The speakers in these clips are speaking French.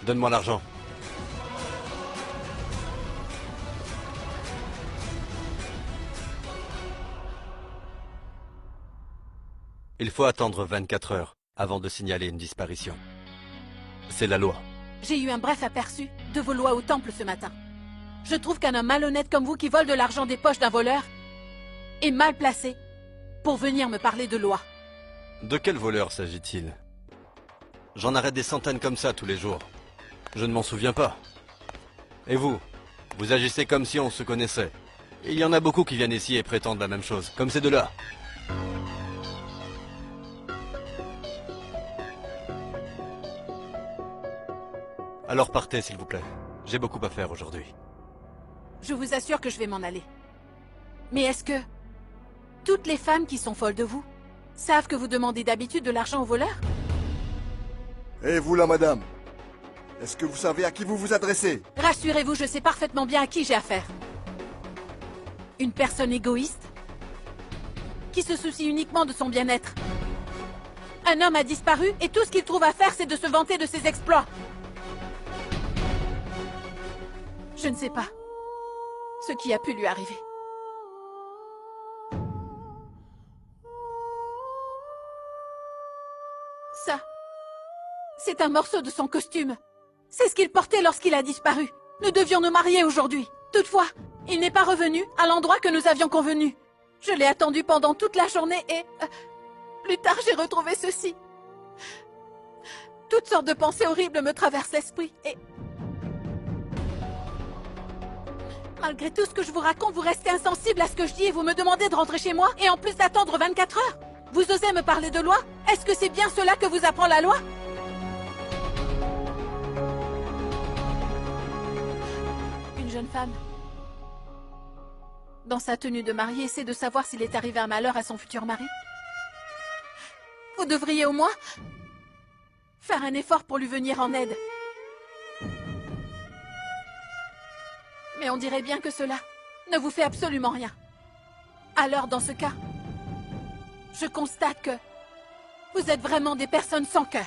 Donne-moi l'argent. Il faut attendre 24 heures avant de signaler une disparition. C'est la loi. J'ai eu un bref aperçu de vos lois au temple ce matin. Je trouve qu'un homme malhonnête comme vous qui vole de l'argent des poches d'un voleur est mal placé pour venir me parler de loi. De quel voleur s'agit-il? J'en arrête des centaines comme ça tous les jours. Je ne m'en souviens pas. Et vous? Vous agissez comme si on se connaissait. Il y en a beaucoup qui viennent ici et prétendent la même chose, comme ces deux-là. Alors partez, s'il vous plaît. J'ai beaucoup à faire aujourd'hui. Je vous assure que je vais m'en aller. Mais est-ce que toutes les femmes qui sont folles de vous savent que vous demandez d'habitude de l'argent aux voleurs? Et vous là, madame? Est-ce que vous savez à qui vous vous adressez? Rassurez-vous, je sais parfaitement bien à qui j'ai affaire. Une personne égoïste qui se soucie uniquement de son bien-être. Un homme a disparu et tout ce qu'il trouve à faire, c'est de se vanter de ses exploits. Je ne sais pas ce qui a pu lui arriver. Ça, c'est un morceau de son costume. C'est ce qu'il portait lorsqu'il a disparu. Nous devions nous marier aujourd'hui. Toutefois, il n'est pas revenu à l'endroit que nous avions convenu. Je l'ai attendu pendant toute la journée et... plus tard, j'ai retrouvé ceci. Toutes sortes de pensées horribles me traversent l'esprit et... Malgré tout ce que je vous raconte, vous restez insensible à ce que je dis et vous me demandez de rentrer chez moi et en plus d'attendre 24 heures. Vous osez me parler de loi? Est-ce que c'est bien cela que vous apprend la loi? Une jeune femme, dans sa tenue de mariée, essaie de savoir s'il est arrivé un malheur à son futur mari. Vous devriez au moins faire un effort pour lui venir en aide. Mais on dirait bien que cela ne vous fait absolument rien. Alors, dans ce cas, je constate que vous êtes vraiment des personnes sans cœur.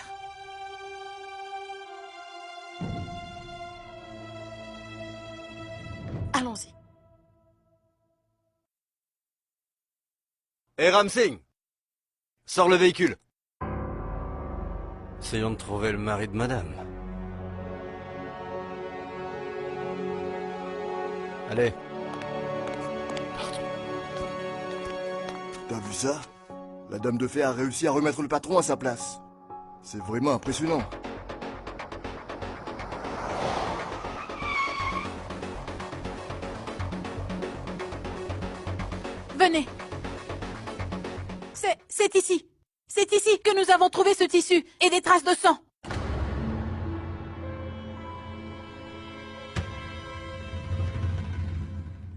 Allons-y. Hé Ramsing! Sors le véhicule! Essayons de trouver le mari de madame. Allez. T'as vu ça? La dame de fer a réussi à remettre le patron à sa place. C'est vraiment impressionnant. Venez. C'est ici. C'est ici que nous avons trouvé ce tissu et des traces de sang.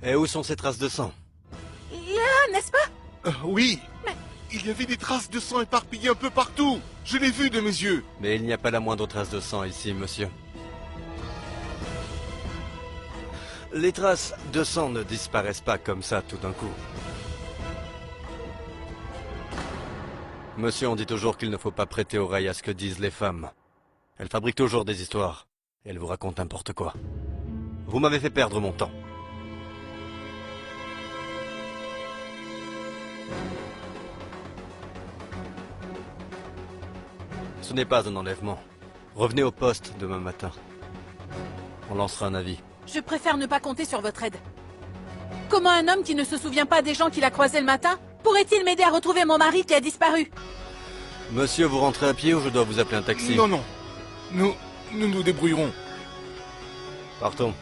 Et où sont ces traces de sang? Là, n'est-ce pas? Oui. Mais- Il y avait des traces de sang éparpillées un peu partout. Je l'ai vu de mes yeux. Mais il n'y a pas la moindre trace de sang ici, monsieur. Les traces de sang ne disparaissent pas comme ça tout d'un coup. Monsieur, on dit toujours qu'il ne faut pas prêter oreille à ce que disent les femmes. Elles fabriquent toujours des histoires. Et elles vous racontent n'importe quoi. Vous m'avez fait perdre mon temps. Ce n'est pas un enlèvement. Revenez au poste demain matin. On lancera un avis. Je préfère ne pas compter sur votre aide. Comment un homme qui ne se souvient pas des gens qu'il a croisés le matin pourrait-il m'aider à retrouver mon mari qui a disparu? Monsieur, vous rentrez à pied ou je dois vous appeler un taxi? Non, non. Nous nous débrouillerons. Partons.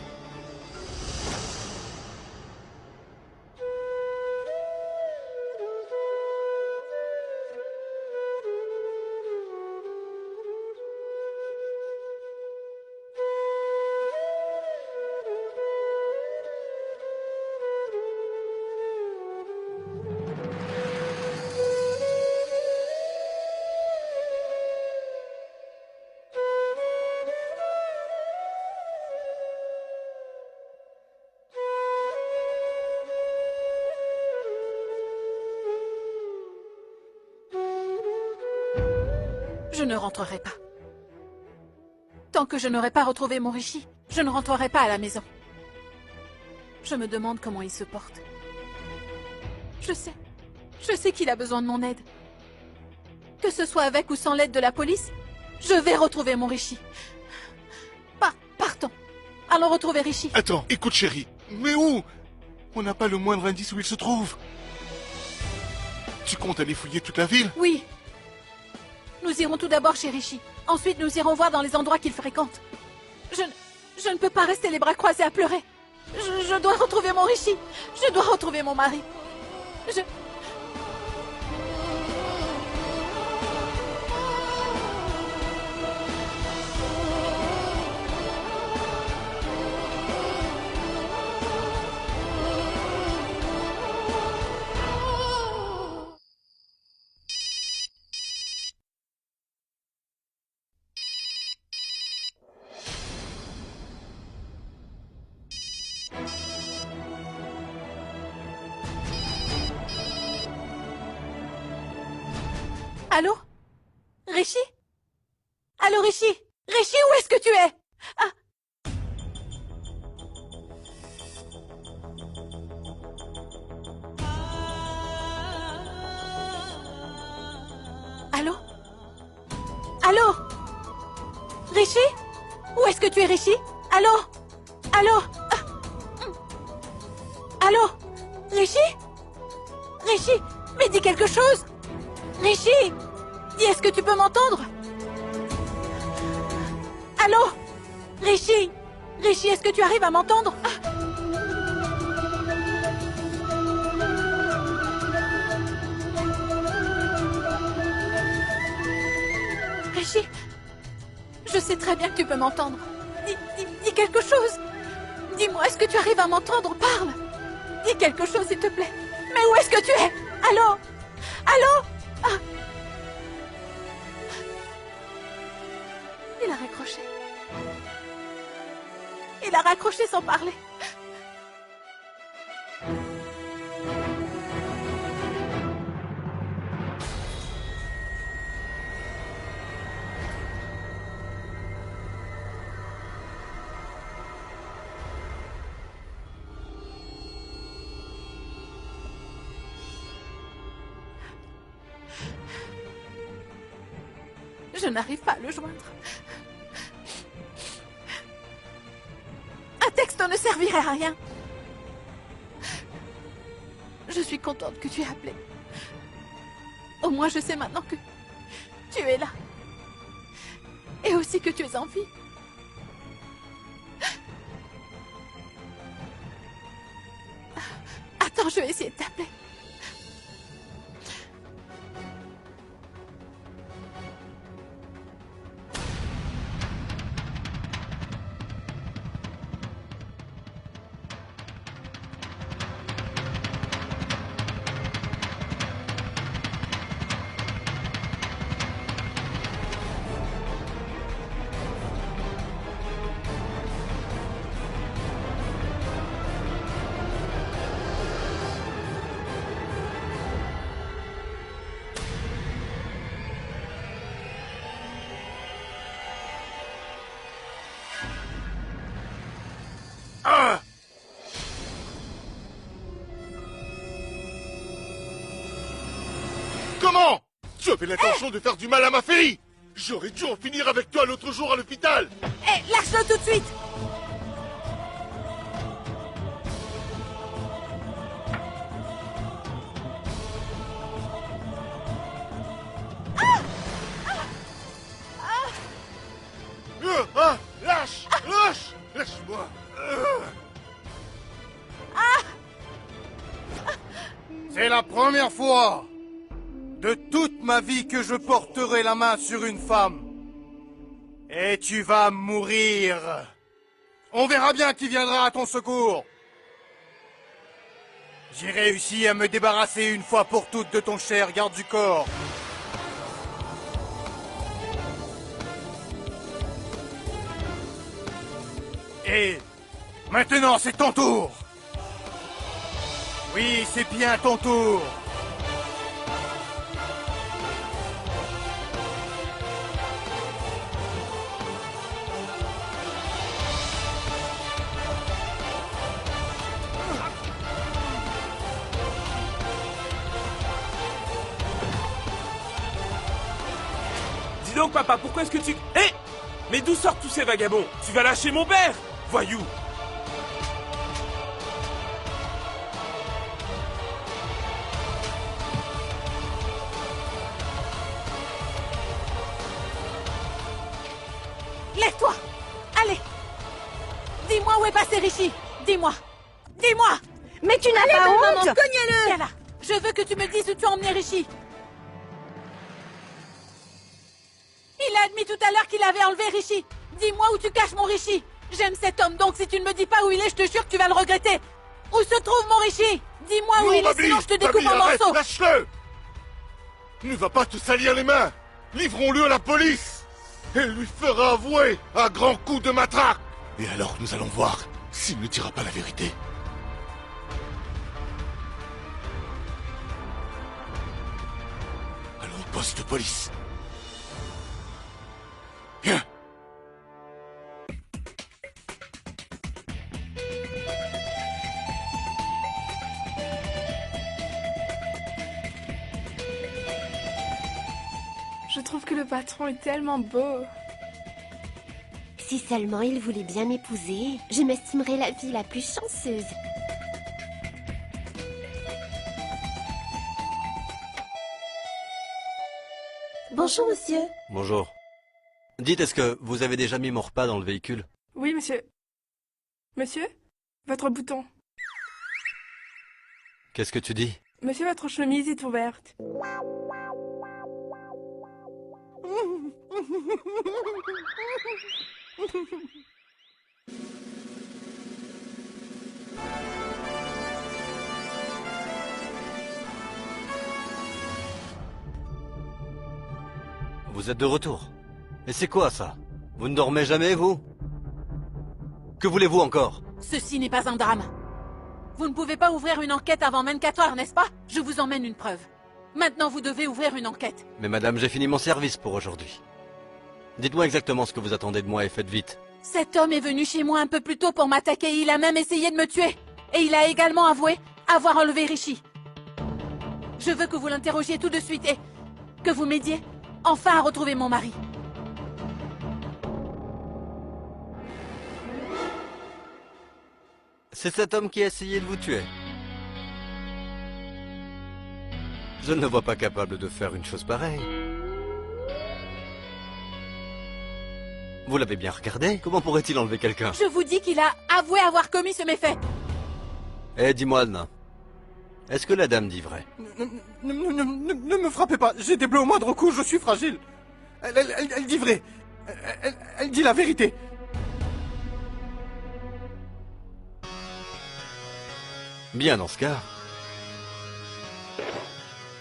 Je ne rentrerai pas. Tant que je n'aurai pas retrouvé mon Rishi, je ne rentrerai pas à la maison. Je me demande comment il se porte. Je sais qu'il a besoin de mon aide. Que ce soit avec ou sans l'aide de la police, je vais retrouver mon Rishi. Partons. Allons retrouver Rishi. Attends, écoute chérie. Mais où? On n'a pas le moindre indice où il se trouve. Tu comptes aller fouiller toute la ville? Oui. Nous irons tout d'abord chez Rishi. Ensuite, nous irons voir dans les endroits qu'il fréquente. Je ne peux pas rester les bras croisés à pleurer. Je dois retrouver mon Rishi. Je dois retrouver mon mari. Allô? Rishi? Allô, Rishi? Rishi, où est-ce que tu es? Ah. Allô? Allô? Rishi? Où est-ce que tu es, Rishi? Allô? Allô? Allô? Rishi? Rishi? Mais dis quelque chose! Rishi! Dis, est-ce que tu peux m'entendre? Allô? Rishi? Rishi, est-ce que tu arrives à m'entendre? Rishi? Je sais très bien que tu peux m'entendre. Dis quelque chose. Dis-moi, est-ce que tu arrives à m'entendre? Parle. Dis quelque chose, s'il te plaît. Mais où est-ce que tu es? Allô? Allô? Ah. Il a raccroché. Il a raccroché sans parler. Je n'arrive pas à le joindre. Un texto ne servirait à rien. Je suis contente que tu aies appelé. Au moins, je sais maintenant que tu es là. Et aussi que tu es en vie. Attends, je vais essayer de t'appeler. Comment? Tu avais l'intention de faire du mal à ma fille? J'aurais dû en finir avec toi l'autre jour à l'hôpital. Hé, lâche-le tout de suite! Lâche! Lâche! Lâche-moi! C'est la première fois de toute ma vie que je porterai la main sur une femme. Et tu vas mourir. On verra bien qui viendra à ton secours. J'ai réussi à me débarrasser une fois pour toutes de ton cher garde du corps. Et maintenant, c'est ton tour. Oui, c'est bien ton tour. donc, papa, pourquoi est-ce que tu... Hé! Mais d'où sortent tous ces vagabonds? Tu vas lâcher mon père? Voyou! Lève-toi! Allez! Dis-moi où est passé Rishi! Dis-moi! Dis-moi! Mais tu n'as pas honte! Cognez-le! Viens là! Je veux que tu me dises où tu as emmené Rishi! Il a admis tout à l'heure qu'il avait enlevé Rishi! Dis-moi où tu caches mon Rishi! J'aime cet homme, donc si tu ne me dis pas où il est, je te jure que tu vas le regretter! Où se trouve mon Rishi? Dis-moi où il est, sinon je te découpe en arrête, morceaux! lâche-le! Ne va pas te salir les mains! Livrons-le à la police! Elle lui fera avouer à grands coups de matraque! Et alors nous allons voir s'il ne dira pas la vérité. Allons au poste de police. Viens! Je trouve que le patron est tellement beau. Si seulement il voulait bien m'épouser, je m'estimerais la vie la plus chanceuse. Bonjour, monsieur. Bonjour. Dites, est-ce que vous avez déjà mis mon repas dans le véhicule? Oui, monsieur. Monsieur, votre bouton. Qu'est-ce que tu dis? Monsieur, votre chemise est ouverte. Vous êtes de retour. Et c'est quoi ça? Vous ne dormez jamais, vous? Que voulez-vous encore? Ceci n'est pas un drame. Vous ne pouvez pas ouvrir une enquête avant 24 heures, n'est-ce pas? Je vous emmène une preuve. Maintenant, vous devez ouvrir une enquête. Mais madame, j'ai fini mon service pour aujourd'hui. Dites-moi exactement ce que vous attendez de moi et faites vite. Cet homme est venu chez moi un peu plus tôt pour m'attaquer. Il a même essayé de me tuer. Et il a également avoué avoir enlevé Rishi. Je veux que vous l'interrogiez tout de suite et que vous m'aidiez enfin à retrouver mon mari. C'est cet homme qui a essayé de vous tuer. Je ne le vois pas capable de faire une chose pareille. Vous l'avez bien regardé? Comment pourrait-il enlever quelqu'un? Je vous dis qu'il a avoué avoir commis ce méfait. Eh, dis-moi, nain. Est-ce que la dame dit vrai? Ne me frappez pas, j'ai des bleus au moindre coup, je suis fragile. Elle dit vrai. Elle dit la vérité. Bien, dans ce cas,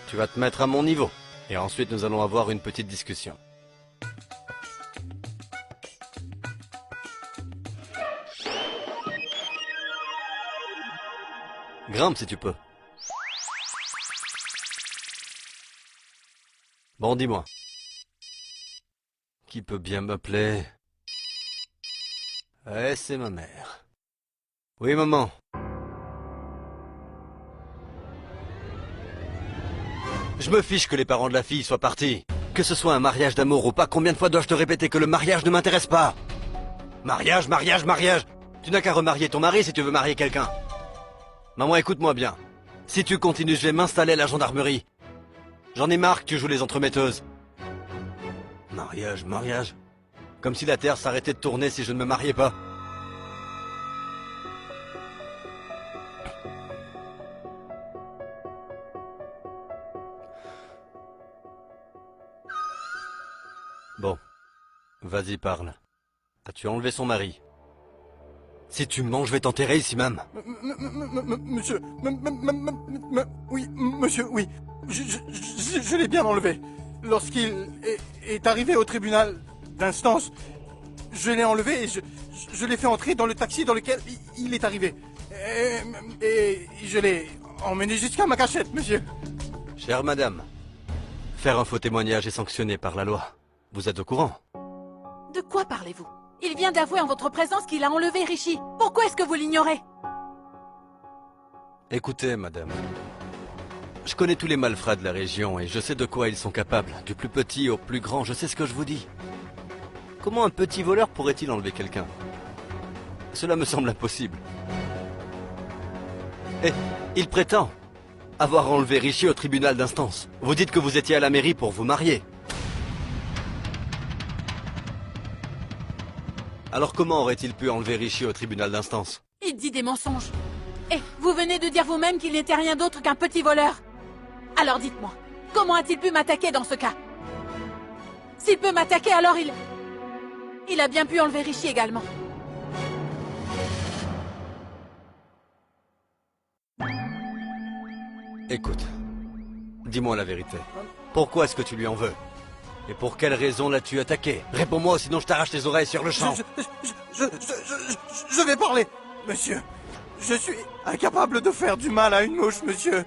tu vas te mettre à mon niveau. Et ensuite, nous allons avoir une petite discussion. Grimpe si tu peux. Bon, dis-moi. Qui peut bien m'appeler? Eh, c'est ma mère. Oui, maman. Je me fiche que les parents de la fille soient partis. Que ce soit un mariage d'amour ou pas, combien de fois dois-je te répéter que le mariage ne m'intéresse pas? Mariage, mariage, mariage. Tu n'as qu'à remarier ton mari si tu veux marier quelqu'un. Maman, écoute-moi bien. Si tu continues, je vais m'installer à la gendarmerie. J'en ai marre que tu joues les entremetteuses. Mariage, mariage. Comme si la Terre s'arrêtait de tourner si je ne me mariais pas. Bon. Vas-y, parle. As-tu enlevé son mari? Si tu mens, je vais t'enterrer ici même. Monsieur... Oui, monsieur, oui. Je l'ai bien enlevé. Lorsqu'il est arrivé au tribunal d'instance, je l'ai enlevé et je l'ai fait entrer dans le taxi dans lequel il est arrivé. Et je l'ai emmené jusqu'à ma cachette, monsieur. Chère madame, faire un faux témoignage est sanctionné par la loi. Vous êtes au courant? De quoi parlez-vous? Il vient d'avouer en votre présence qu'il a enlevé Rishi. Pourquoi est-ce que vous l'ignorez? Écoutez, madame. Je connais tous les malfrats de la région et je sais de quoi ils sont capables. Du plus petit au plus grand, je sais ce que je vous dis. Comment un petit voleur pourrait-il enlever quelqu'un? Cela me semble impossible. Et il prétend avoir enlevé Richie au tribunal d'instance. Vous dites que vous étiez à la mairie pour vous marier. Alors comment aurait-il pu enlever Richie au tribunal d'instance? Il dit des mensonges. Et vous venez de dire vous-même qu'il n'était rien d'autre qu'un petit voleur. Alors dites-moi, comment a-t-il pu m'attaquer dans ce cas? S'il peut m'attaquer, alors il a bien pu enlever Richie également. Écoute, dis-moi la vérité. Pourquoi est-ce que tu lui en veux? Et pour quelle raison l'as-tu attaqué? Réponds-moi, sinon je t'arrache les oreilles sur le champ. Je vais parler, monsieur. Je suis incapable de faire du mal à une mouche, monsieur.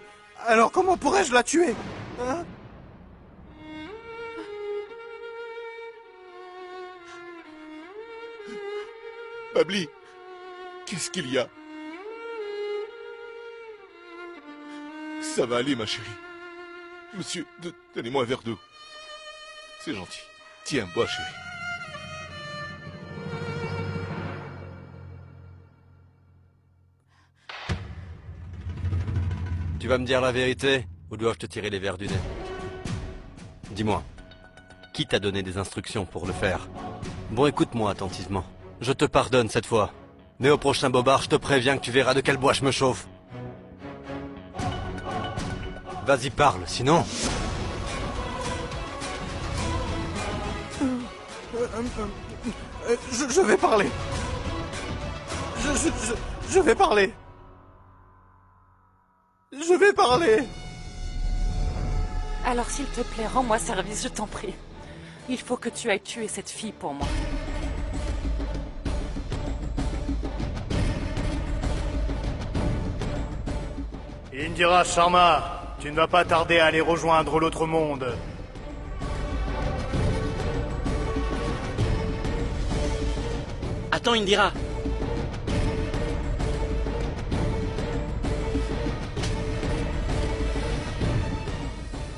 Alors comment pourrais-je la tuer? Hein? Babli, qu'est-ce qu'il y a? Ça va aller, ma chérie. Monsieur, donnez-moi un verre d'eau. C'est gentil. Tiens, bois, chérie. Tu vas me dire la vérité ou dois-je te tirer les vers du nez? Dis-moi, qui t'a donné des instructions pour le faire? Bon, écoute-moi attentivement. Je te pardonne cette fois. Mais au prochain bobard, je te préviens que tu verras de quel bois je me chauffe. Vas-y, parle, sinon... Je vais parler. Je vais parler. Je vais parler. Alors s'il te plaît, rends-moi service, je t'en prie. Il faut que tu ailles tuer cette fille pour moi. Indira Sharma, tu ne vas pas tarder à aller rejoindre l'autre monde. Attends, Indira.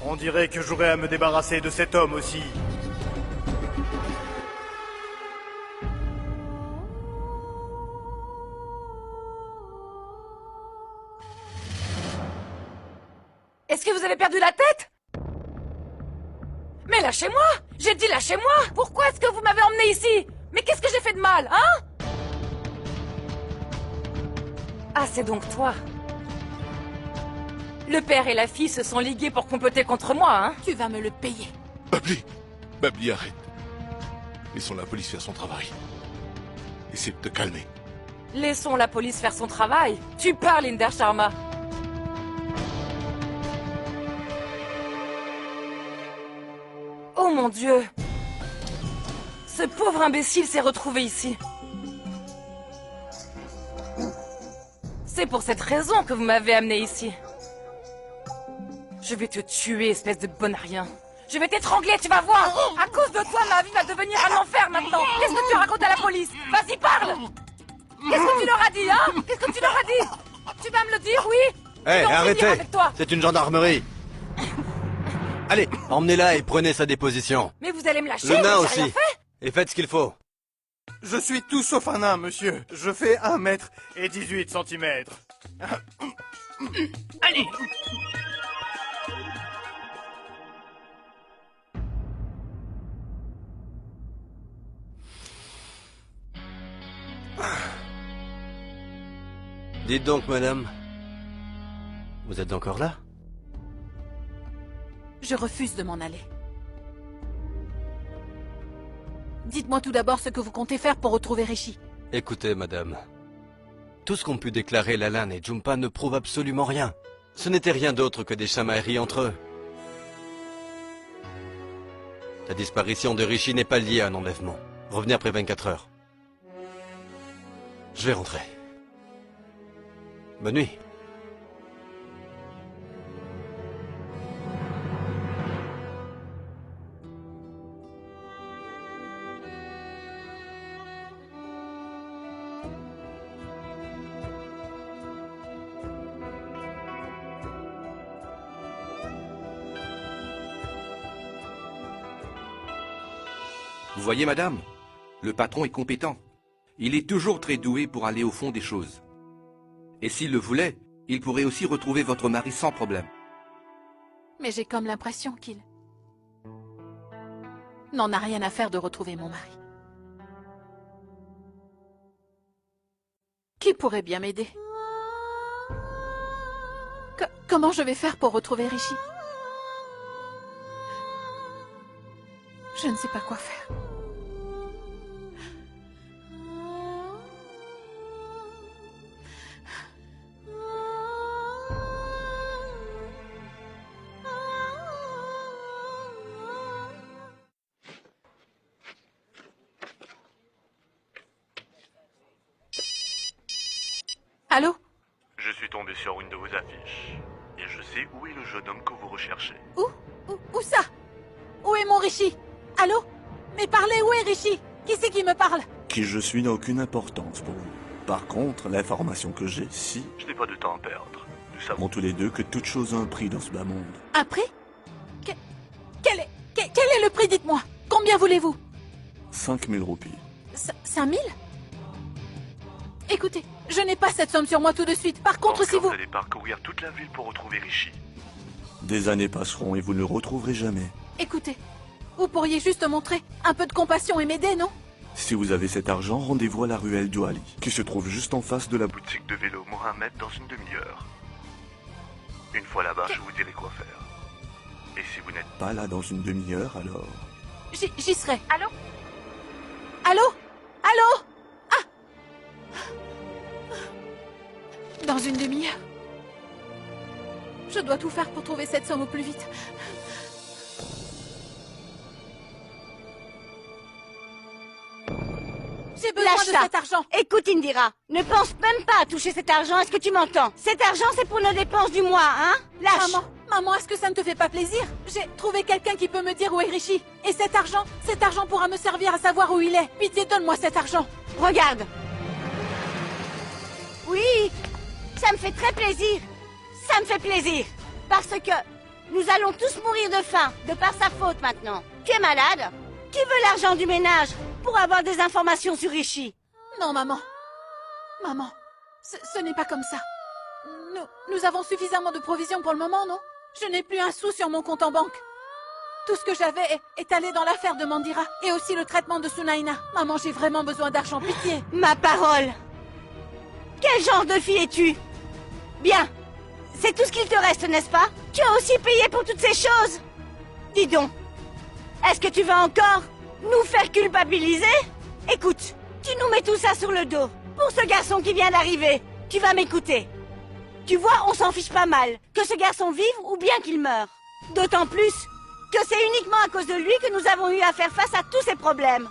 On dirait que j'aurais à me débarrasser de cet homme aussi. Est-ce que vous avez perdu la tête? Mais lâchez-moi! J'ai dit lâchez-moi! Pourquoi est-ce que vous m'avez emmené ici? Mais qu'est-ce que j'ai fait de mal, hein? Ah, c'est donc toi. Le père et la fille se sont ligués pour comploter contre moi, hein? Tu vas me le payer. Babli, arrête. Laissons la police faire son travail. Essaie de te calmer. Laissons la police faire son travail. Tu parles, Inder Sharma. Oh mon Dieu! Ce pauvre imbécile s'est retrouvé ici. C'est pour cette raison que vous m'avez amené ici. Je vais te tuer, espèce de bon à rien. Je vais t'étrangler, tu vas voir! À cause de toi, ma vie va devenir un enfer maintenant! Qu'est-ce que tu racontes à la police? Vas-y, parle! Qu'est-ce que tu leur as dit, hein? Qu'est-ce que tu leur as dit? Tu vas me le dire, oui? Hé, arrêtez! Avec toi. C'est une gendarmerie! Allez, emmenez-la et prenez sa déposition. Mais vous allez me lâcher? Le nain j'ai aussi. rien fait. Et faites ce qu'il faut. Je suis tout sauf un nain, monsieur. Je fais 1 mètre et 18 centimètres. Allez. Dites donc, madame. Vous êtes encore là? Je refuse de m'en aller. Dites-moi tout d'abord ce que vous comptez faire pour retrouver Richie. Écoutez, madame. Tout ce qu'ont pu déclarer Lalan et Jumpa ne prouve absolument rien. Ce n'était rien d'autre que des chamailleries entre eux. La disparition de Richie n'est pas liée à un enlèvement. Revenez après 24 heures. Je vais rentrer. Bonne nuit. Vous voyez, madame, le patron est compétent. Il est toujours très doué pour aller au fond des choses. Et s'il le voulait, il pourrait aussi retrouver votre mari sans problème. Mais j'ai comme l'impression qu'il n'en a rien à faire de retrouver mon mari. Qui pourrait bien m'aider? Comment je vais faire pour retrouver Rishi? Je ne sais pas quoi faire. Allô? Je suis tombé sur une de vos affiches. Et je sais où est le jeune homme que vous recherchez. Où ça? Où est mon Rishi? Allô? Mais parlez, où est Rishi? Qui c'est qui me parle? Qui je suis n'a aucune importance pour vous. Par contre, l'information que j'ai, si... Je n'ai pas de temps à perdre. Nous savons Savons tous les deux que toute chose a un prix dans ce bas monde. Un prix? Quel est le prix, dites-moi? Combien voulez-vous? 5000 roupies. 5000? Écoutez, je n'ai pas cette somme sur moi tout de suite. Par contre, si vous... allez parcourir toute la ville pour retrouver Rishi. Des années passeront et vous ne le retrouverez jamais. Écoutez, vous pourriez juste montrer un peu de compassion et m'aider, non? Si vous avez cet argent, rendez-vous à la ruelle Douali, qui se trouve juste en face de la Boutique de vélo Mohamed dans une demi-heure. Une fois là-bas, je vous dirai quoi faire. Et si vous n'êtes pas là dans une demi-heure, alors... J'y serai. Allô? Allô? Allô? Ah! Dans une demi-heure. Je dois tout faire pour trouver cette somme au plus vite. J'ai besoin de cet argent. Écoute, Indira, ne pense même pas à toucher cet argent, est-ce que tu m'entends? Cet argent, c'est pour nos dépenses du mois, hein? Lâche. Maman, est-ce que ça ne te fait pas plaisir? J'ai trouvé quelqu'un qui peut me dire où est Rishi. Et cet argent pourra me servir à savoir où il est. Pitié, donne-moi cet argent. Regarde. Oui, ça me fait très plaisir. Ça me fait plaisir. Parce que nous allons tous mourir de faim, de par sa faute maintenant. Tu es malade? Qui veut l'argent du ménage pour avoir des informations sur Rishi? Non, maman. Maman, ce n'est pas comme ça. Nous avons suffisamment de provisions pour le moment, non? Je n'ai plus un sou sur mon compte en banque. Tout ce que j'avais est allé dans l'affaire de Mandira et aussi le traitement de Sunaina. Maman, j'ai vraiment besoin d'argent, pitié. Ma parole. Quel genre de fille es-tu? Bien. C'est tout ce qu'il te reste, n'est-ce pas? Tu as aussi payé pour toutes ces choses. Dis donc. Est-ce que tu vas encore nous faire culpabiliser? Écoute, tu nous mets tout ça sur le dos. Pour ce garçon qui vient d'arriver, tu vas m'écouter. Tu vois, on s'en fiche pas mal, que ce garçon vive ou bien qu'il meure. D'autant plus que c'est uniquement à cause de lui que nous avons eu à faire face à tous ces problèmes.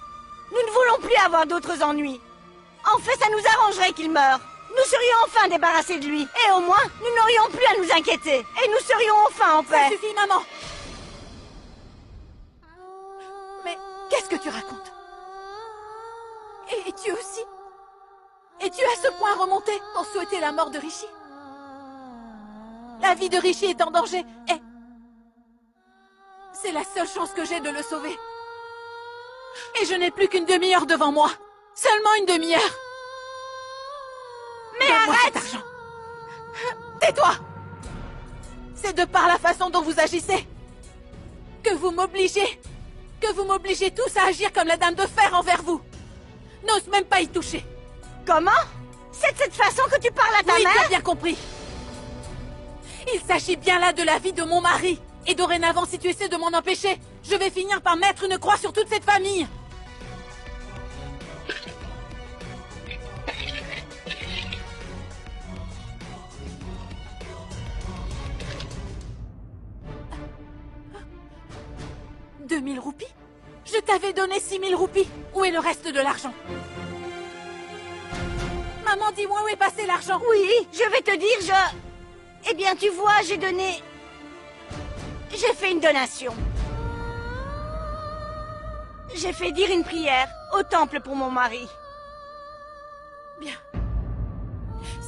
Nous ne voulons plus avoir d'autres ennuis. En fait, ça nous arrangerait qu'il meure. Nous serions enfin débarrassés de lui. Et au moins, nous n'aurions plus à nous inquiéter. Et nous serions enfin en paix. Ça suffit, maman. Mais qu'est-ce que tu racontes? Et es-tu aussi? Es-tu à ce point remonté pour souhaiter la mort de Rishi? La vie de Rishi est en danger et... c'est la seule chance que j'ai de le sauver. Et je n'ai plus qu'une demi-heure devant moi. Seulement une demi-heure. Mais arrête! Cet argent. Tais-toi! C'est de par la façon dont vous agissez que vous m'obligez tous à agir comme la dame de fer envers vous. N'ose même pas y toucher. Comment? C'est de cette façon que tu parles à ta mère? Oui, tu as bien compris. Il s'agit bien là de la vie de mon mari. Et dorénavant, si tu essaies de m'en empêcher, je vais finir par mettre une croix sur toute cette famille. « 2000 roupies? Je t'avais donné 6000 roupies. Où est le reste de l'argent? Maman, dis-moi où est passé l'argent? Oui, je vais te dire, Eh bien, tu vois, j'ai fait une donation. J'ai fait dire une prière au temple pour mon mari. Bien.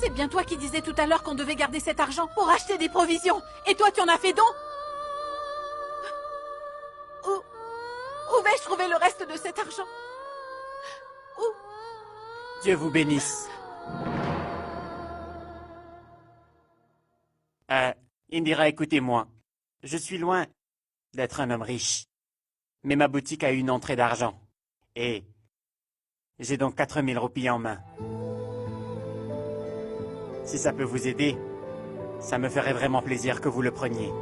C'est bien toi qui disais tout à l'heure qu'on devait garder cet argent pour acheter des provisions. Et toi, tu en as fait don? Où pouvais-je trouver le reste de cet argent? Où? Dieu vous bénisse. Indira, écoutez-moi. Je suis loin d'être un homme riche. Mais ma boutique a une entrée d'argent. Et j'ai donc 4000 roupies en main. Si ça peut vous aider, ça me ferait vraiment plaisir que vous le preniez.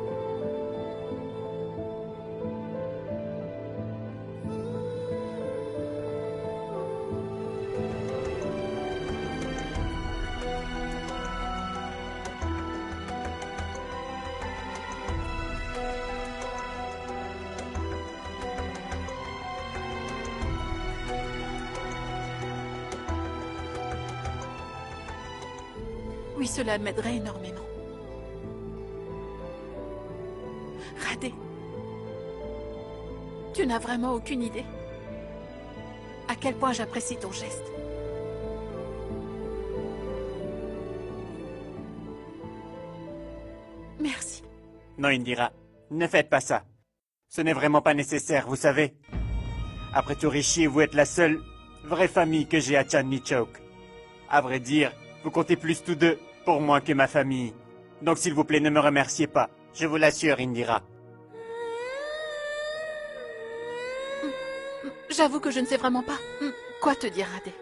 Oui, cela m'aiderait énormément. Radé, tu n'as vraiment aucune idée à quel point j'apprécie ton geste. Merci. Non, Indira, ne faites pas ça. Ce n'est vraiment pas nécessaire, vous savez. Après tout, Rishi, vous êtes la seule vraie famille que j'ai à Chandni Chowk. À vrai dire, vous comptez plus tous deux pour moi que ma famille. Donc s'il vous plaît, ne me remerciez pas. Je vous l'assure, Indira. J'avoue que je ne sais vraiment pas quoi te dire, Radé.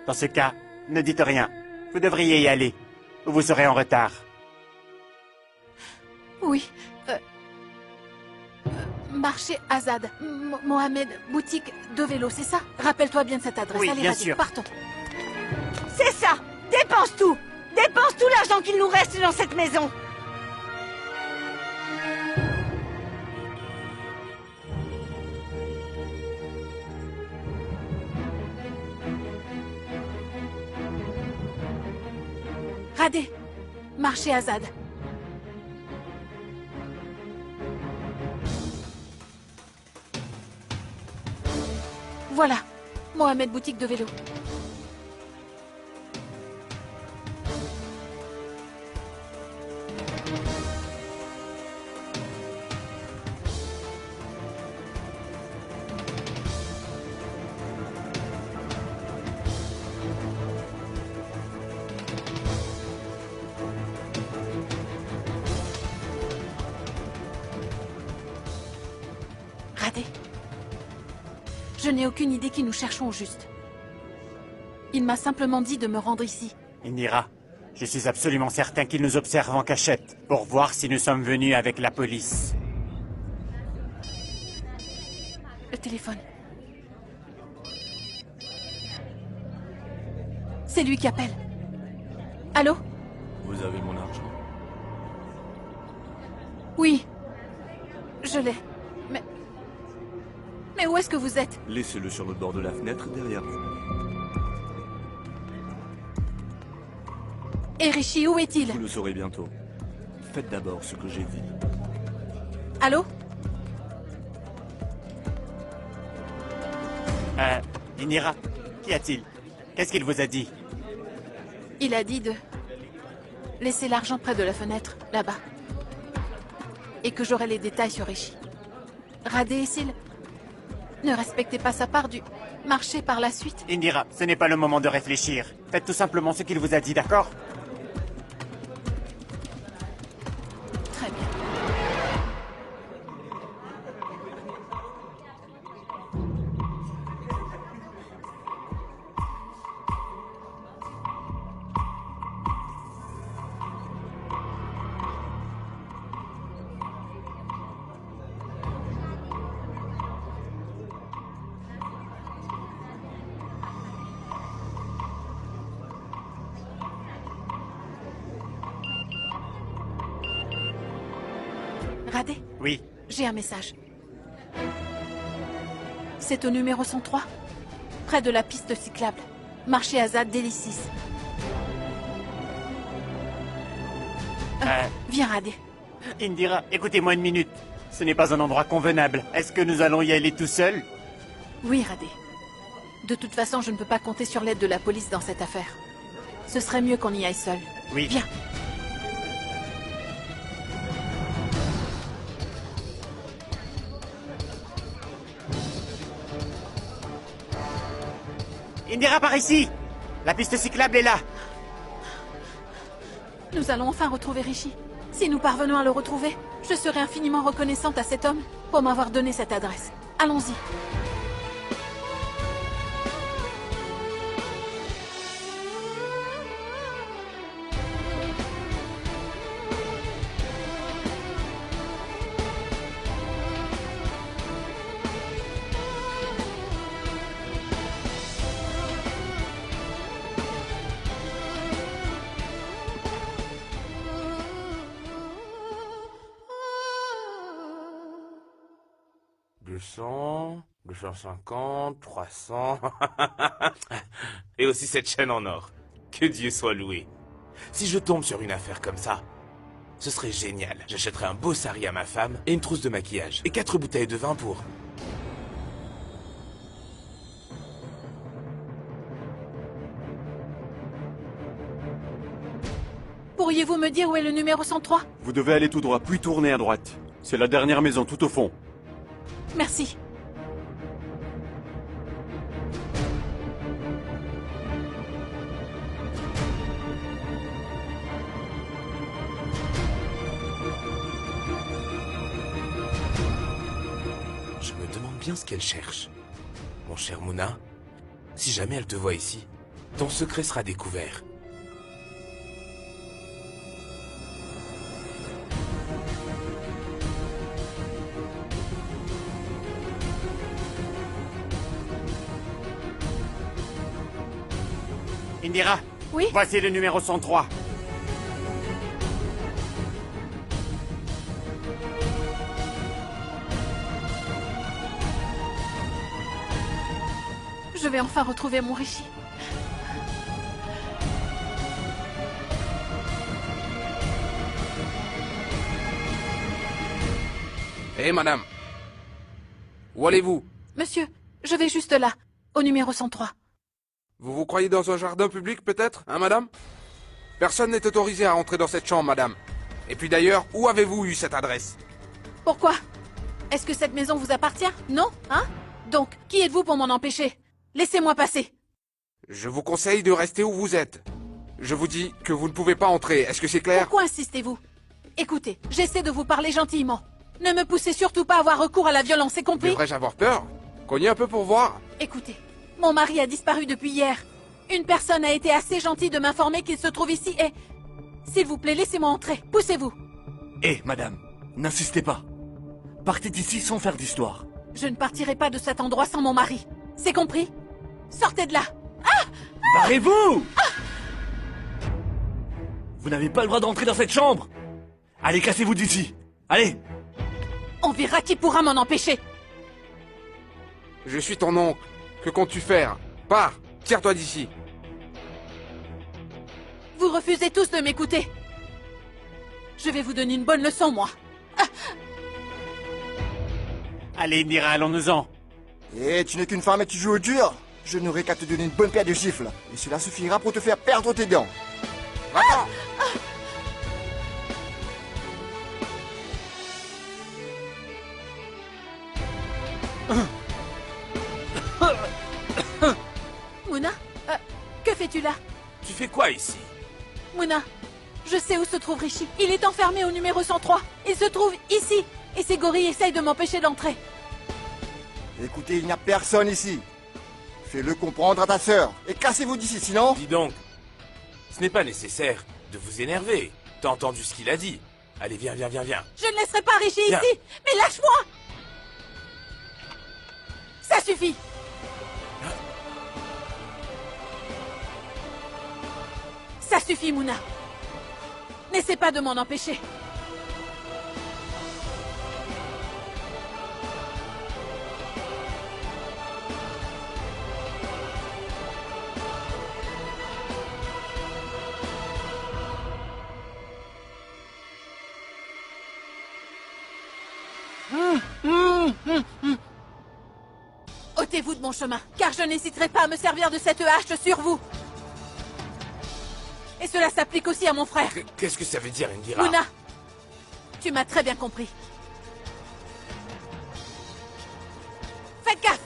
Dans ce cas, ne dites rien. Vous devriez y aller, ou vous serez en retard. Oui. Marché Azad. Mohamed, boutique de vélo, c'est ça? Rappelle-toi bien de cette adresse. Oui, allez, bien Radé, sûr. partons. C'est ça! Dépense tout! Dépense tout l'argent qu'il nous reste dans cette maison! Radé, marché Azad. Voilà, Mohamed, boutique de vélo. Radé, je n'ai aucune idée qui nous cherchons au juste. Il m'a simplement dit de me rendre ici. Indira, je suis absolument certain qu'il nous observe en cachette, pour voir si nous sommes venus avec la police. Le téléphone. C'est lui qui appelle. Allô? Vous avez mon argent? Oui. Je l'ai. Mais où est-ce que vous êtes? Laissez-le sur le bord de la fenêtre derrière vous. Et Rishi, où est-il? Vous le saurez bientôt. Faites d'abord ce que j'ai dit. Allô? Indira, qu'y a-t-il? Qu'est-ce qu'il vous a dit? Il a dit de laisser l'argent près de la fenêtre, là-bas. Et que j'aurai les détails sur Rishi. Radé et Sil, ne respectez pas sa part du marché par la suite. Indira, ce n'est pas le moment de réfléchir. Faites tout simplement ce qu'il vous a dit, d'accord? Très bien. Radé? Oui. J'ai un message. C'est au numéro 103, près de la piste cyclable. Marché Azad Délicis. Viens, Radé. Indira, écoutez-moi une minute. Ce n'est pas un endroit convenable. Est-ce que nous allons y aller tout seuls? Oui, Radé. De toute façon, je ne peux pas compter sur l'aide de la police dans cette affaire. Ce serait mieux qu'on y aille seul. Oui. Viens. Indira, par ici! La piste cyclable est là! Nous allons enfin retrouver Rishi. Si nous parvenons à le retrouver, je serai infiniment reconnaissante à cet homme pour m'avoir donné cette adresse. Allons-y. $200, 250, 300... Et aussi cette chaîne en or. Que Dieu soit loué. Si je tombe sur une affaire comme ça, ce serait génial. J'achèterais un beau sari à ma femme et une trousse de maquillage. Et 4 bouteilles de vin pour... Pourriez-vous me dire où est le numéro 103? Vous devez aller tout droit, puis tourner à droite. C'est la dernière maison, tout au fond. Merci. Je me demande bien ce qu'elle cherche. Mon cher Mouna, si jamais elle te voit ici, ton secret sera découvert. Indira? Oui? Voici le numéro 103. Je vais enfin retrouver mon Rishi. Hé, madame. Où allez-vous? Monsieur, je vais juste là, au numéro 103. Vous vous croyez dans un jardin public, peut-être, hein, madame? Personne n'est autorisé à entrer dans cette chambre, madame. Et puis d'ailleurs, où avez-vous eu cette adresse? Pourquoi? Est-ce que cette maison vous appartient? Non, hein? Donc, qui êtes-vous pour m'en empêcher? Laissez-moi passer. Je vous conseille de rester où vous êtes. Je vous dis que vous ne pouvez pas entrer, est-ce que c'est clair? Pourquoi insistez-vous? Écoutez, j'essaie de vous parler gentiment. Ne me poussez surtout pas à avoir recours à la violence, c'est compris? Devrais-je avoir peur? Cognez un peu pour voir. Écoutez, mon mari a disparu depuis hier. Une personne a été assez gentille de m'informer qu'il se trouve ici et... S'il vous plaît, laissez-moi entrer. Poussez-vous. Hé, madame, n'insistez pas. Partez d'ici sans faire d'histoire. Je ne partirai pas de cet endroit sans mon mari. C'est compris? Sortez de là. Ah! Barrez-vous! Vous n'avez pas le droit d'entrer dans cette chambre. Allez, cassez-vous d'ici. Allez. On verra qui pourra m'en empêcher. Je suis ton oncle. Que comptes-tu faire? Pars, tire-toi d'ici. Vous refusez tous de m'écouter. Je vais vous donner une bonne leçon, moi. Allez, Indira, allons-nous-en. Eh, tu n'es qu'une femme et tu joues au dur. Je n'aurai qu'à te donner une bonne paire de gifles. Et cela suffira pour te faire perdre tes dents. Va-t'en! Mouna, que fais-tu là? Tu fais quoi ici? Mouna, je sais où se trouve Rishi. Il est enfermé au numéro 103. Il se trouve ici. Et ces gorilles essayent de m'empêcher d'entrer. Écoutez, il n'y a personne ici. Fais-le comprendre à ta sœur. Et cassez-vous d'ici, sinon... Dis donc, ce n'est pas nécessaire de vous énerver. T'as entendu ce qu'il a dit. Allez, viens, viens, viens, viens. Je ne laisserai pas Rishi Viens. ici. Mais lâche-moi. Ça suffit. Ça suffit, Mouna. N'essaie pas de m'en empêcher. Ôtez-vous de mon chemin, car je n'hésiterai pas à me servir de cette hache sur vous. Et cela s'applique aussi à mon frère. Qu'est-ce que ça veut dire, Indira? Mouna, tu m'as très bien compris. Faites gaffe.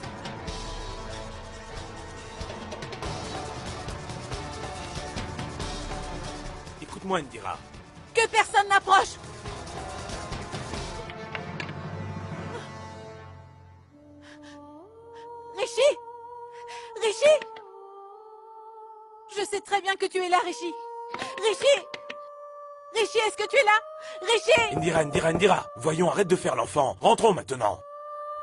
avec moi, Indira. Que personne n'approche! Rishi! Rishi! Je sais très bien que tu es là, Rishi. Rishi! Rishi, est-ce que tu es là? Rishi! Indira, voyons, arrête de faire l'enfant. Rentrons maintenant.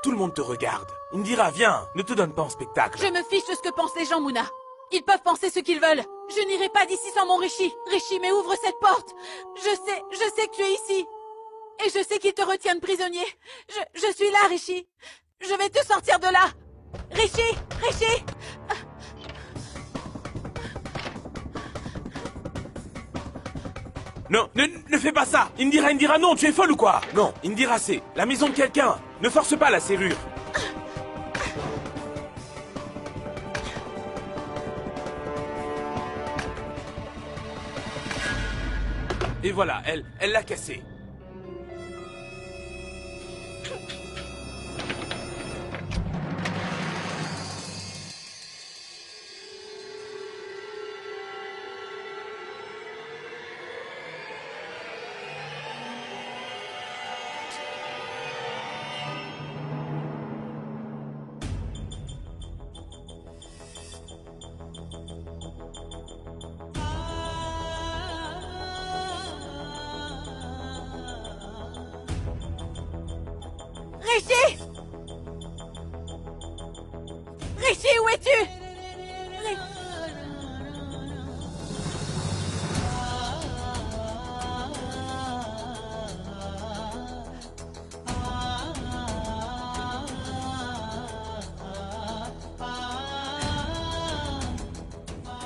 Tout le monde te regarde. Indira, viens, ne te donne pas en spectacle. Je me fiche de ce que pensent les gens, Muna. Ils peuvent penser ce qu'ils veulent. Je n'irai pas d'ici sans mon Rishi. Rishi, mais ouvre cette porte. Je sais que tu es ici. Et je sais qu'ils te retiennent prisonnier. Je suis là, Rishi. Je vais te sortir de là. Rishi! Rishi! Non, ne fais pas ça. Indira, non, tu es folle ou quoi? Non, Indira, c'est la maison de quelqu'un. Ne force pas la serrure. Et voilà, elle l'a cassé. Rishi! Rishi, où es-tu?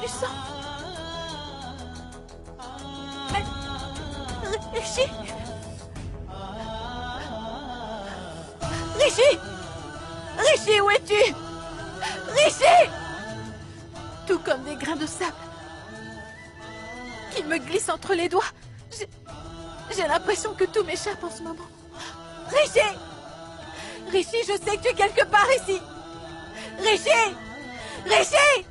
Du sang. Rishi! Rishi! Rishi, où es-tu? Rishi! Tout comme des grains de sable qui me glissent entre les doigts. J'ai l'impression que tout m'échappe en ce moment. Rishi! Rishi, je sais que tu es quelque part ici. Rishi! Rishi!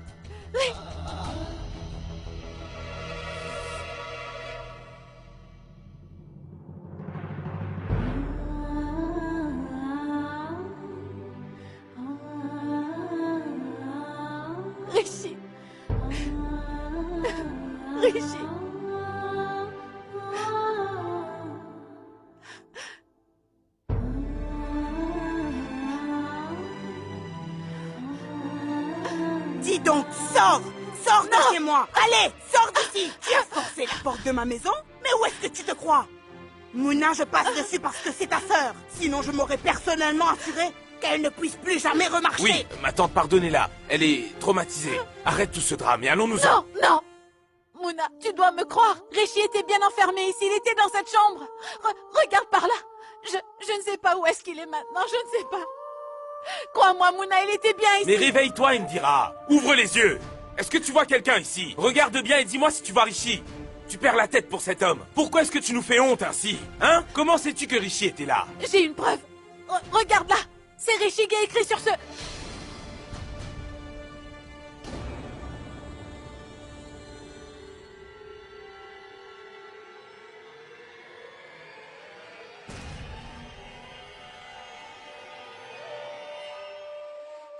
Rishi. Rishi. Dis donc, sors! Sors de chez moi! Allez, sors d'ici! Tu as forcé la porte de ma maison? Mais où est-ce que tu te crois? Muna, je passe dessus parce que c'est ta sœur. Sinon, je m'aurais personnellement assuré qu'elle ne puisse plus jamais remarcher. Oui, ma tante, pardonnez-la. Elle est traumatisée. Arrête tout ce drame et allons-nous-en. Non! Muna, tu dois me croire. Rishi était bien enfermé ici. Il était dans cette chambre. Regarde par là. Je ne sais pas où est-ce qu'il est maintenant. Je ne sais pas. Crois-moi, Muna, il était bien ici. Mais réveille-toi, Indira. Ouvre les yeux. Est-ce que tu vois quelqu'un ici? Regarde bien et dis-moi si tu vois Rishi. Tu perds la tête pour cet homme. Pourquoi est-ce que tu nous fais honte ainsi? Hein? Comment sais-tu que Rishi était là? J'ai une preuve. Regarde là. C'est Rishi qui a écrit sur ce...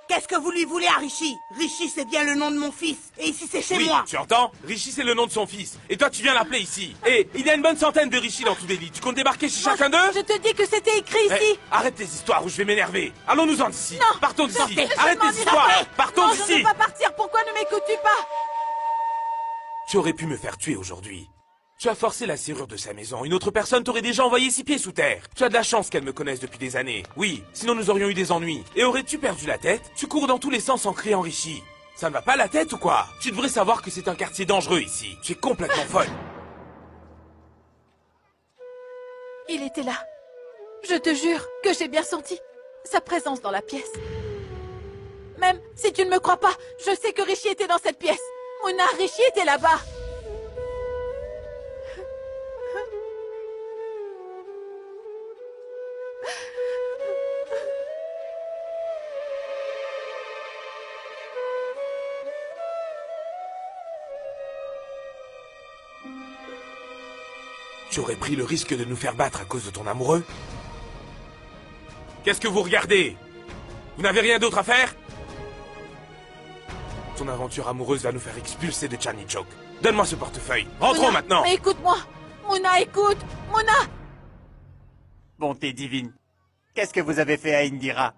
Qu'est-ce que vous lui voulez à Rishi? Rishi, c'est bien le nom de mon fils. Et ici, c'est chez Oui, moi. tu entends? Rishi, c'est le nom de son fils. Et toi, tu viens l'appeler ici. Et il y a une bonne centaine de Rishi dans tous les lits. Tu comptes débarquer chez chacun d'eux? Je te dis que c'était écrit ici. Arrête tes histoires ou je vais m'énerver. Allons-nous-en d'ici. Non. Partons d'ici. Sortez. Arrête tes histoires. Partons Non, je ne d'ici. veux pas partir. Pourquoi ne m'écoutes-tu pas? Tu aurais pu me faire tuer aujourd'hui. Tu as forcé la serrure de sa maison. Une autre personne t'aurait déjà envoyé 6 pieds sous terre. Tu as de la chance qu'elle me connaisse depuis des années. Oui, sinon nous aurions eu des ennuis. Et aurais-tu perdu la tête? Tu cours dans tous les sens en criant Rishi. Ça ne va pas la tête ou quoi? Tu devrais savoir que c'est un quartier dangereux ici. Tu es complètement folle. Il était là. Je te jure que j'ai bien senti sa présence dans la pièce. Même si tu ne me crois pas, je sais que Rishi était dans cette pièce. Muna, Rishi était là-bas. Tu aurais pris le risque de nous faire battre à cause de ton amoureux? Qu'est-ce que vous regardez? Vous n'avez rien d'autre à faire? Ton aventure amoureuse va nous faire expulser de Charnichok. Donne-moi ce portefeuille. Rentrons Mona, maintenant. Mais écoute-moi. Mona, écoute. Mona. Bonté divine. Qu'est-ce que vous avez fait à Indira?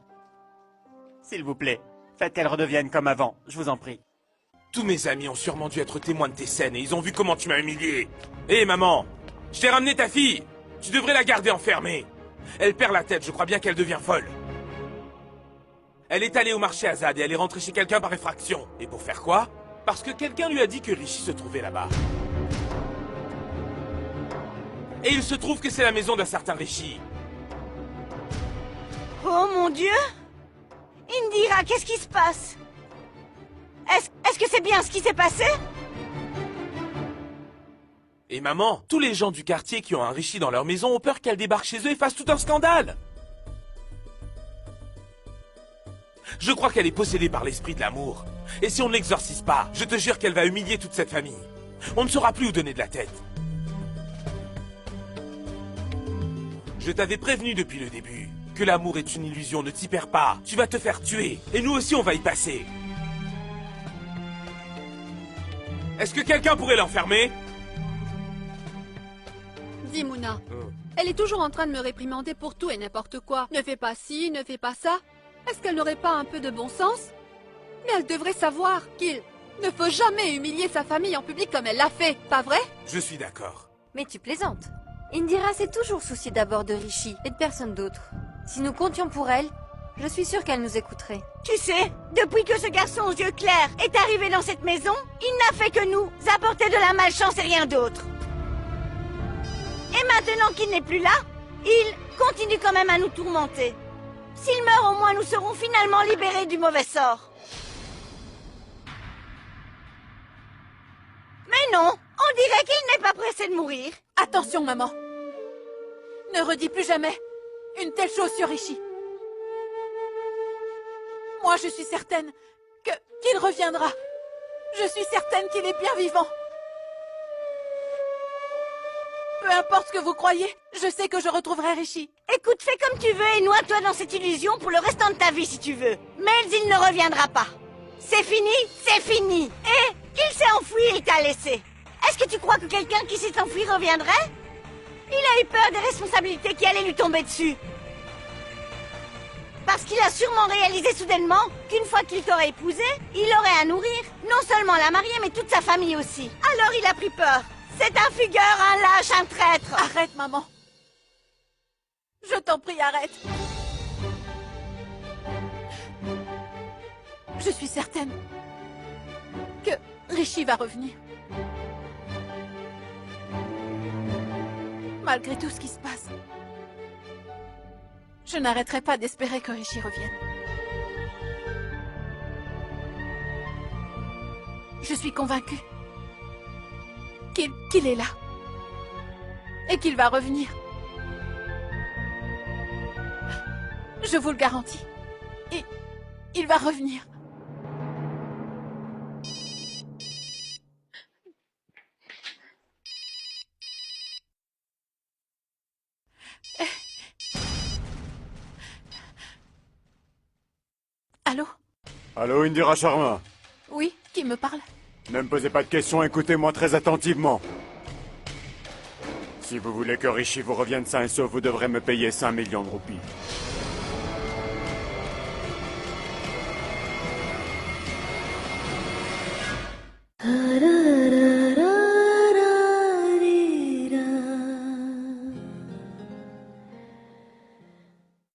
S'il vous plaît, faites qu'elle redevienne comme avant, je vous en prie. Tous mes amis ont sûrement dû être témoins de tes scènes et ils ont vu comment tu m'as humilié. Hé maman, je t'ai ramené ta fille. Tu devrais la garder enfermée. Elle perd la tête, je crois bien qu'elle devient folle. Elle est allée au marché Azad et elle est rentrée chez quelqu'un par effraction. Et pour faire quoi? Parce que quelqu'un lui a dit que Rishi se trouvait là-bas. Et il se trouve que c'est la maison d'un certain Rishi. Oh mon Dieu! Indira, qu'est-ce qui se passe? Est-ce que c'est bien ce qui s'est passé? Et maman, tous les gens du quartier qui ont un Rishi dans leur maison ont peur qu'elle débarque chez eux et fasse tout un scandale. Je crois qu'elle est possédée par l'esprit de l'amour. Et si on ne l'exorcise pas, je te jure qu'elle va humilier toute cette famille. On ne saura plus où donner de la tête. Je t'avais prévenu depuis le début que l'amour est une illusion, ne t'y perds pas. Tu vas te faire tuer. Et nous aussi, on va y passer. Est-ce que quelqu'un pourrait l'enfermer? Dis, Mouna. Elle est toujours en train de me réprimander pour tout et n'importe quoi. Ne fais pas ci, ne fais pas ça. Est-ce qu'elle n'aurait pas un peu de bon sens? Mais elle devrait savoir qu'il ne faut jamais humilier sa famille en public comme elle l'a fait, pas vrai? Je suis d'accord. Mais tu plaisantes. Indira s'est toujours souciée d'abord de Rishi et de personne d'autre. Si nous comptions pour elle, je suis sûre qu'elle nous écouterait. Tu sais, depuis que ce garçon aux yeux clairs est arrivé dans cette maison, il n'a fait que nous apporter de la malchance et rien d'autre. Et maintenant qu'il n'est plus là, il continue quand même à nous tourmenter. S'il meurt, au moins nous serons finalement libérés du mauvais sort. Mais non, on dirait qu'il n'est pas pressé de mourir. Attention, maman. Ne redis plus jamais une telle chose sur Rishi. Moi, je suis certaine qu'il reviendra. Je suis certaine qu'il est bien vivant. Peu importe ce que vous croyez, je sais que je retrouverai Rishi. Écoute, fais comme tu veux et noie-toi dans cette illusion pour le restant de ta vie si tu veux. Mais il ne reviendra pas. C'est fini, c'est fini. Et il s'est enfui et il t'a laissé. Est-ce que tu crois que quelqu'un qui s'est enfui reviendrait? Il a eu peur des responsabilités qui allaient lui tomber dessus. Parce qu'il a sûrement réalisé soudainement qu'une fois qu'il t'aurait épousé, il aurait à nourrir non seulement la mariée mais toute sa famille aussi. Alors il a pris peur. C'est un fugueur, un lâche, un traître. Arrête, maman. Je t'en prie, arrête. Je suis certaine que Rishi va revenir. Malgré tout ce qui se passe, je n'arrêterai pas d'espérer que Rishi revienne. Je suis convaincue qu'il est là. Et qu'il va revenir. Je vous le garantis. Il va revenir. Allô? Allô, Indira Sharma? Oui, qui me parle? Ne me posez pas de questions, écoutez-moi très attentivement. Si vous voulez que Rishi vous revienne sain et sauf, vous devrez me payer 5 millions de roupies.